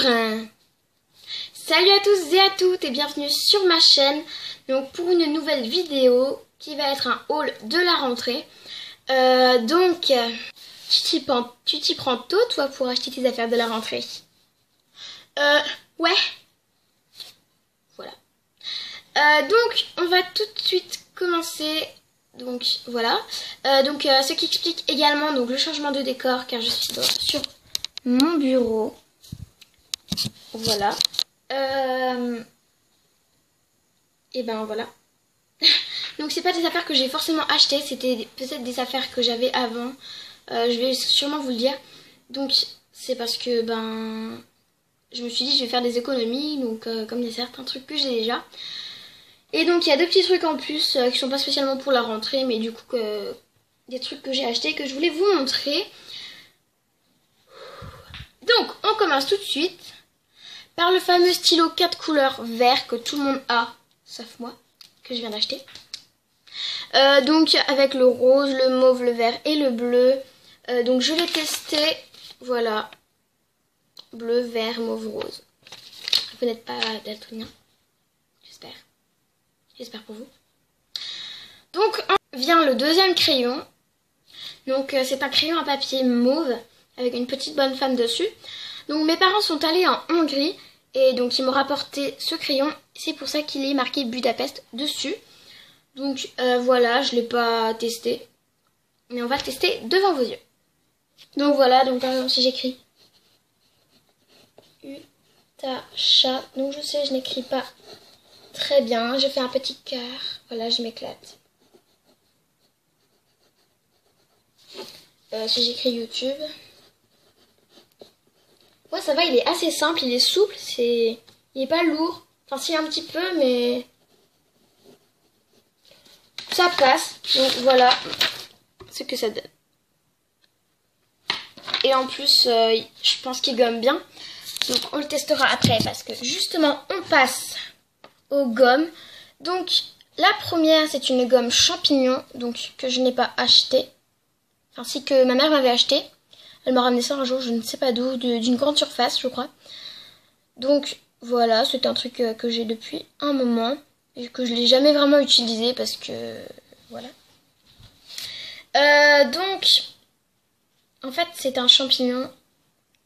Salut à tous et à toutes et bienvenue sur ma chaîne. Donc pour une nouvelle vidéo qui va être un haul de la rentrée. Tu t'y prends tôt toi pour acheter tes affaires de la rentrée? Ouais. Voilà. Donc on va tout de suite commencer. Donc voilà. Ce qui explique également donc, le changement de décor car je suis sur mon bureau. Voilà. Et ben voilà. Donc c'est pas des affaires que j'ai forcément achetées, c'était peut-être des affaires que j'avais avant. Je vais sûrement vous le dire. Donc c'est parce que ben je me suis dit je vais faire des économies, donc comme il y a certains trucs que j'ai déjà. Et donc il y a deux petits trucs en plus qui sont pas spécialement pour la rentrée, mais du coup des trucs que j'ai achetés que je voulais vous montrer. Donc on commence tout de suite par le fameux stylo 4 couleurs vert que tout le monde a, sauf moi, que je viens d'acheter. Donc avec le rose, le mauve, le vert et le bleu. Donc je l'ai testé, voilà, bleu, vert, mauve, rose. Vous n'êtes pas daltonien, j'espère pour vous. Donc vient le deuxième crayon. Donc c'est un crayon à papier mauve avec une petite bonne femme dessus. Donc mes parents sont allés en Hongrie et donc ils m'ont rapporté ce crayon. C'est pour ça qu'il est marqué Budapest dessus. Donc voilà, je ne l'ai pas testé. Mais on va le tester devant vos yeux. Donc voilà, donc par exemple si j'écris Utacha, donc je sais je n'écris pas très bien. Je fais un petit cœur, voilà je m'éclate. Si j'écris YouTube. Ouais ça va, il est assez simple, il est souple, il est pas lourd. Enfin si un petit peu mais ça passe. Donc voilà ce que ça donne. Et en plus je pense qu'il gomme bien. Donc on le testera après parce que justement on passe aux gommes. Donc la première c'est une gomme champignon donc que je n'ai pas achetée. Enfin si, que ma mère m'avait acheté. Elle m'a ramené ça un jour, je ne sais pas d'où, d'une grande surface je crois. Donc voilà, c'est un truc que j'ai depuis un moment et que je l'ai jamais vraiment utilisé parce que voilà. Donc en fait c'est un champignon,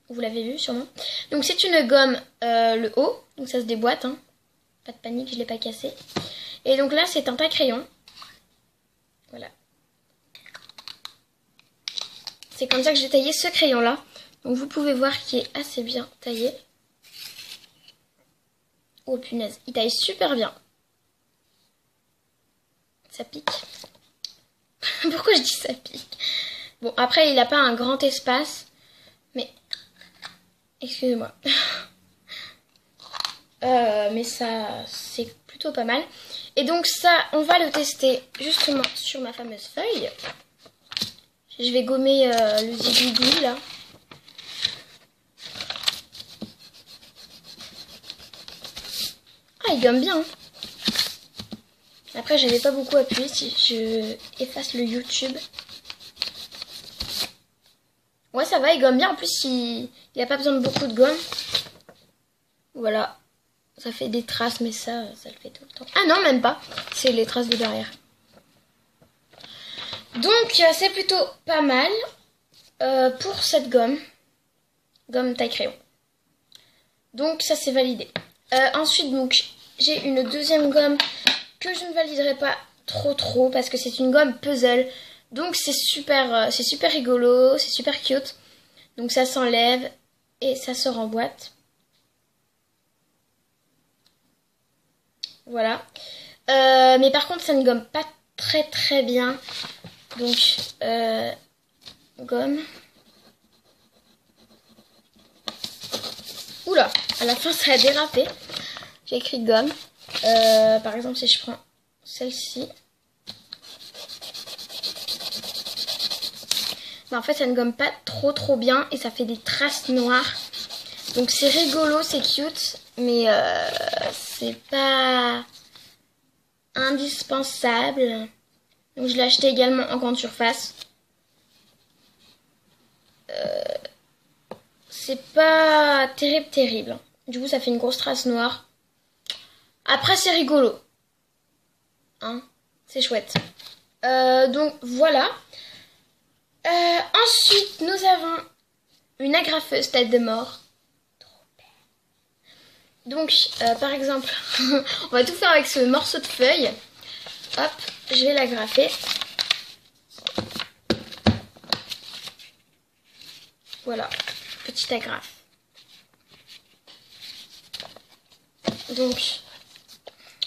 vous l'avez vu sûrement. Donc c'est une gomme le haut, donc ça se déboîte, hein. Pas de panique, je l'ai pas cassé. Et donc là c'est un taille-crayon. Voilà. C'est comme ça que j'ai taillé ce crayon là. Donc vous pouvez voir qu'il est assez bien taillé. Oh punaise, il taille super bien. Ça pique. Pourquoi je dis ça pique? Bon après il n'a pas un grand espace. Mais excusez-moi. Mais ça c'est plutôt pas mal. Et donc ça on va le tester justement sur ma fameuse feuille. Je vais gommer le zigouigou là. Ah il gomme bien hein. Après j'avais pas beaucoup appuyé, si je efface le YouTube. Ouais ça va, il gomme bien, en plus il a pas besoin de beaucoup de gomme. Voilà, ça fait des traces mais ça le fait tout le temps. Ah non même pas, c'est les traces de derrière. Donc c'est plutôt pas mal pour cette gomme taille crayon. Donc ça c'est validé. Ensuite donc j'ai une deuxième gomme que je ne validerai pas trop parce que c'est une gomme puzzle. Donc c'est super rigolo, c'est super cute. Donc ça s'enlève et ça sort en boîte. Voilà. Mais par contre ça ne gomme pas très bien. Donc gomme. Oula, à la fin ça a dérapé. J'ai écrit gomme. Par exemple si je prends celle-ci. En fait ça ne gomme pas trop bien et ça fait des traces noires. Donc c'est rigolo, c'est cute, mais c'est pas indispensable. Donc je l'ai acheté également en grande surface. c'est pas terrible. Du coup, ça fait une grosse trace noire. Après, c'est rigolo. Hein, c'est chouette. Donc, voilà. Ensuite, nous avons une agrafeuse tête de mort. Donc, par exemple, on va tout faire avec ce morceau de feuille. Hop, je vais l'agrafer. Voilà, petite agrafe. Donc,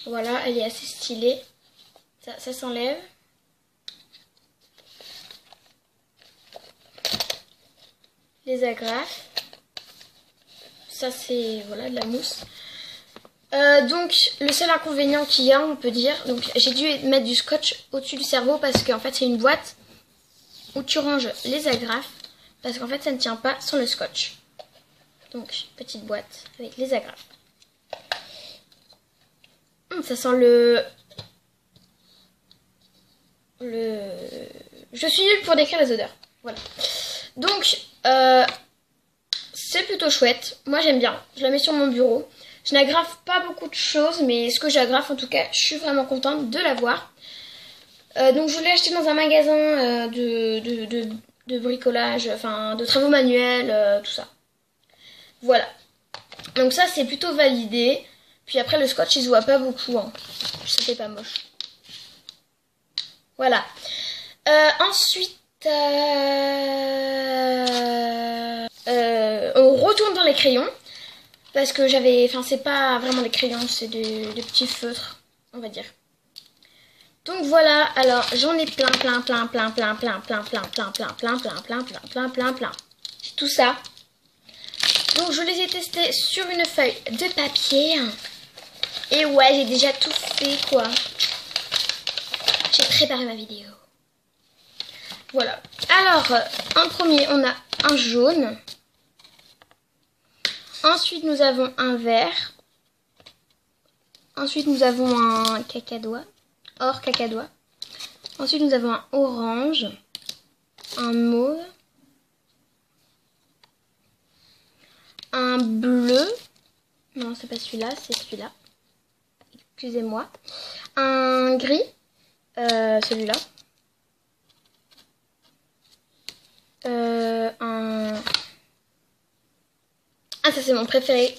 voilà, elle est assez stylée. Ça s'enlève. Les agrafes. Ça, c'est voilà, de la mousse. Donc, le seul inconvénient qu'il y a, on peut dire, donc j'ai dû mettre du scotch au-dessus du cerveau parce qu'en fait, c'est une boîte où tu ranges les agrafes parce qu'en fait, ça ne tient pas sans le scotch. Donc, petite boîte avec les agrafes. Ça sent le... Je suis nulle pour décrire les odeurs. Voilà. Donc, c'est plutôt chouette. Moi, j'aime bien. Je la mets sur mon bureau. Je n'agrafe pas beaucoup de choses, mais ce que j'agrafe, en tout cas, je suis vraiment contente de l'avoir. Donc, je l'ai acheté dans un magasin de bricolage, enfin, de travaux manuels, tout ça. Voilà. Donc ça, c'est plutôt validé. Puis après, le scotch, il se voit pas beaucoup. Hein. C'était pas moche. Voilà. Ensuite, on retourne dans les crayons. Parce que j'avais... Enfin, c'est pas vraiment des crayons, c'est des petits feutres, on va dire. Donc voilà, alors j'en ai plein. C'est tout ça. Donc je les ai testés sur une feuille de papier. Et ouais, j'ai déjà tout fait, quoi. J'ai préparé ma vidéo. Voilà. Alors, en premier, on a un jaune. Ensuite, nous avons un vert. Ensuite, nous avons un cacadois. Or cacadois. Ensuite, nous avons un orange. Un mauve. Un bleu. Non, c'est pas celui-là, c'est celui-là. Excusez-moi. Un gris. Celui-là. Ah, ça c'est mon préféré.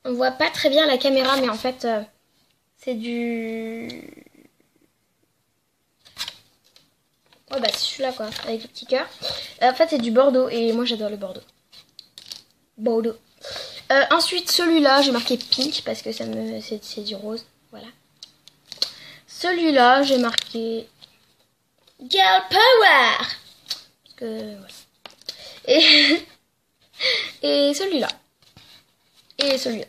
On voit pas très bien la caméra, mais en fait, c'est du... Ouais, bah c'est celui-là, quoi, avec le petit cœur. En fait, c'est du bordeaux, et moi j'adore le bordeaux. Bordeaux. Ensuite, celui-là, j'ai marqué pink, parce que c'est du rose, voilà. Celui-là, j'ai marqué Girl Power. Parce que, voilà. Et celui-là. Et celui-là.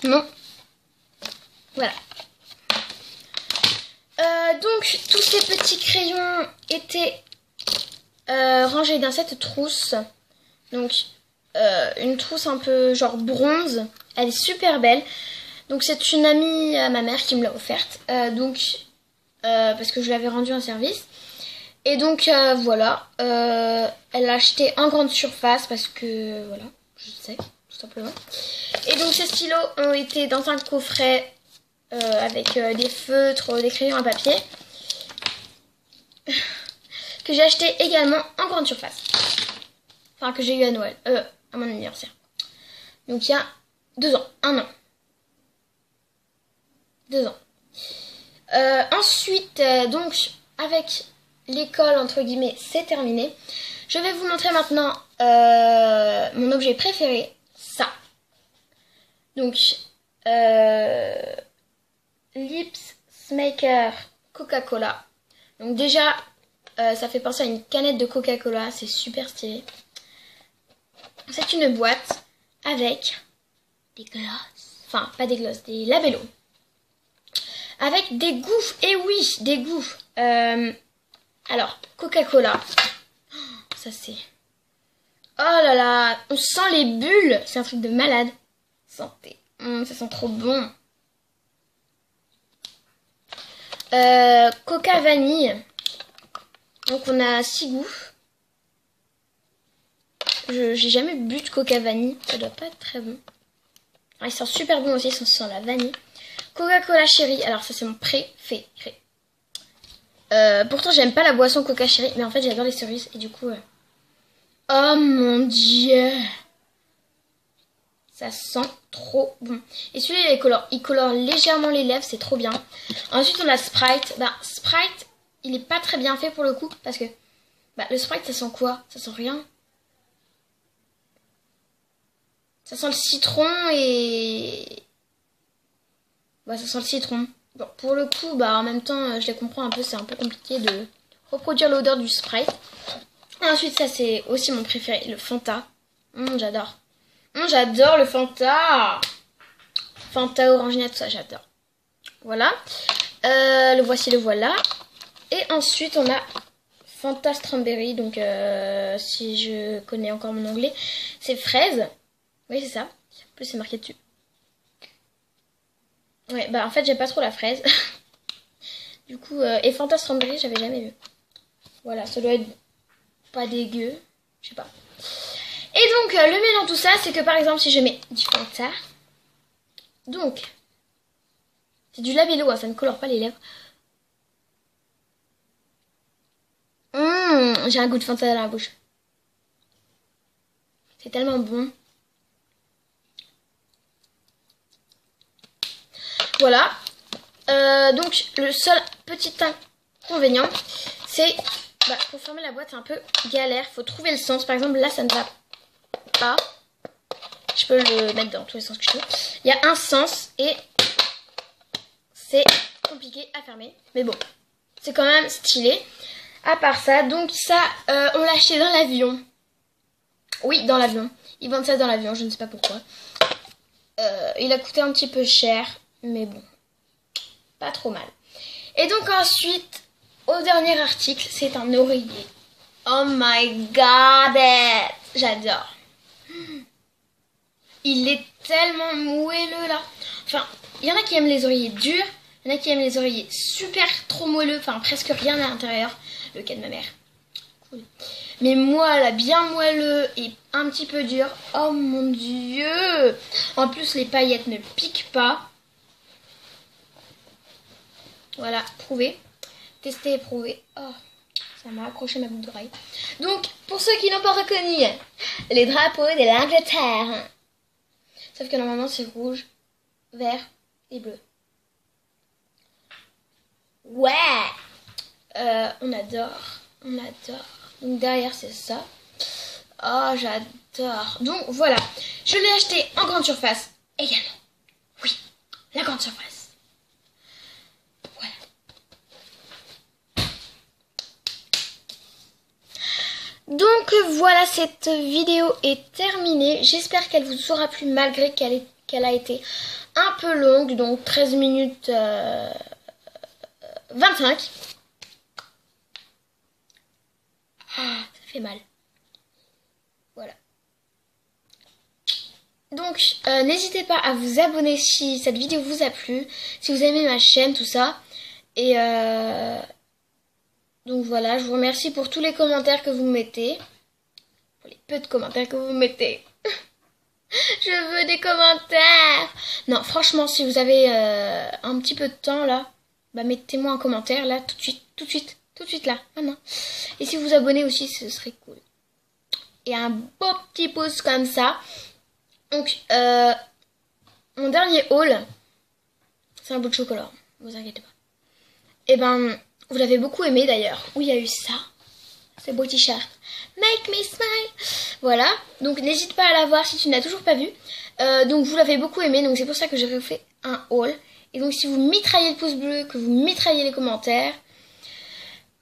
Non. Voilà. Donc, tous ces petits crayons étaient rangés dans cette trousse. Donc, une trousse un peu genre bronze. Elle est super belle. Donc, c'est une amie à ma mère qui me l'a offerte. Parce que je l'avais rendue en service. Et donc, voilà. Elle l'a acheté en grande surface parce que, voilà, je sais, tout simplement. Et donc, ces stylos ont été dans un coffret avec des feutres, des crayons à papier. Que j'ai acheté également en grande surface. Enfin, que j'ai eu à Noël. À mon anniversaire. Donc, il y a 2 ans. 1 an. 2 ans. Ensuite, donc, avec l'école, entre guillemets, c'est terminé. Je vais vous montrer maintenant mon objet préféré. Ça. Donc, Lips Maker Coca-Cola. Donc déjà, ça fait penser à une canette de Coca-Cola. C'est super stylé. C'est une boîte avec des glosses. Enfin, pas des glosses, des labellos. Avec des goûts. Et oui, des goûts. Alors, Coca-Cola. Ça c'est... Oh là là, on sent les bulles. C'est un truc de malade. Santé. Ça sent trop bon. Coca vanille. Donc on a 6 goûts. J'ai jamais bu de coca vanille. Ça doit pas être très bon. Ah, il sent super bon aussi, ça sent la vanille. Coca-Cola Cherry. Alors ça c'est mon préféré. Pourtant j'aime pas la boisson Coca Cherry. Mais en fait j'adore les cerises. Et du coup... Oh mon dieu! Ça sent trop bon. Et celui-là il colore légèrement les lèvres. C'est trop bien. Ensuite on a Sprite. Bah Sprite il est pas très bien fait pour le coup. Parce que le Sprite ça sent quoi? Ça sent rien. Ça sent le citron et... ça sent le citron. Bon, pour le coup, en même temps, je les comprends un peu. C'est un peu compliqué de reproduire l'odeur du Sprite. Ensuite, ça, c'est aussi mon préféré, le Fanta. J'adore. J'adore le Fanta. Fanta Orangina, tout ça, j'adore. Voilà. Le voici, le voilà. Et ensuite, on a Fanta Strawberry. Donc, si je connais encore mon anglais, c'est fraise. Oui, c'est ça. En plus, c'est marqué dessus. Ouais, en fait, j'aime pas trop la fraise. Du coup, et Fanta Strawberry, j'avais jamais vu. Voilà, ça doit être pas dégueu. Je sais pas. Et donc, le mieux dans tout ça, c'est que par exemple, si je mets du Fanta. Donc, c'est du labello, ça ne colore pas les lèvres. J'ai un goût de Fanta dans la bouche. C'est tellement bon. Voilà. Donc le seul petit inconvénient, c'est pour fermer la boîte, c'est un peu galère. Faut trouver le sens. Par exemple, là, ça ne va pas. Je peux le mettre dans tous les sens que je veux. Il y a un sens et c'est compliqué à fermer. Mais bon, c'est quand même stylé. À part ça, donc ça, on l'a acheté dans l'avion. Oui, dans l'avion. Ils vendent ça dans l'avion, je ne sais pas pourquoi. Il a coûté un petit peu cher, mais bon, pas trop mal. Et donc ensuite, au dernier article, c'est un oreiller. Oh my god, j'adore. Il est tellement moelleux là. Enfin, il y en a qui aiment les oreillers durs, il y en a qui aiment les oreillers super trop moelleux, enfin presque rien à l'intérieur. Le cas de ma mère. Cool. Mais moi, là, bien moelleux et un petit peu dur. Oh mon dieu! En plus, les paillettes ne piquent pas. Voilà, prouvé. Tester et prouver. Oh, ça m'a accroché ma boucle d'oreille. Donc, pour ceux qui n'ont pas reconnu, les drapeaux de l'Angleterre. Sauf que normalement, c'est rouge, vert et bleu. Ouais! On adore. On adore. Donc derrière, c'est ça. Oh, j'adore. Donc voilà. Je l'ai acheté en grande surface également. Oui, la grande surface. Voilà. Donc voilà, cette vidéo est terminée. J'espère qu'elle vous aura plu malgré qu'elle a été un peu longue. Donc 13 minutes 25. Ah, ça fait mal. Voilà. Donc, n'hésitez pas à vous abonner si cette vidéo vous a plu, si vous aimez ma chaîne, tout ça. Et donc voilà, je vous remercie pour tous les commentaires que vous mettez. Pour les peu de commentaires que vous mettez. Je veux des commentaires. Non, franchement, si vous avez un petit peu de temps là, mettez-moi un commentaire là, tout de suite, tout de suite. Tout de suite là, maintenant. Et si vous vous abonnez aussi, ce serait cool. Et un beau petit pouce comme ça. Donc, mon dernier haul, c'est un bout de chocolat. Ne vous inquiétez pas. Et vous l'avez beaucoup aimé d'ailleurs. Où il y a eu ça. Ce beau t-shirt. Make me smile. Voilà. Donc, n'hésite pas à la voir si tu ne l'as toujours pas vu. Donc, vous l'avez beaucoup aimé. Donc, c'est pour ça que j'ai refait un haul. Et donc, si vous mitraillez le pouce bleu, que vous mitraillez les commentaires,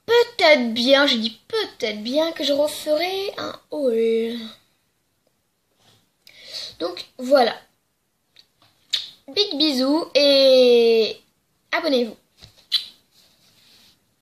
peut-être bien, je dis peut-être bien que je referai un haul. Donc voilà. Big bisous et abonnez-vous.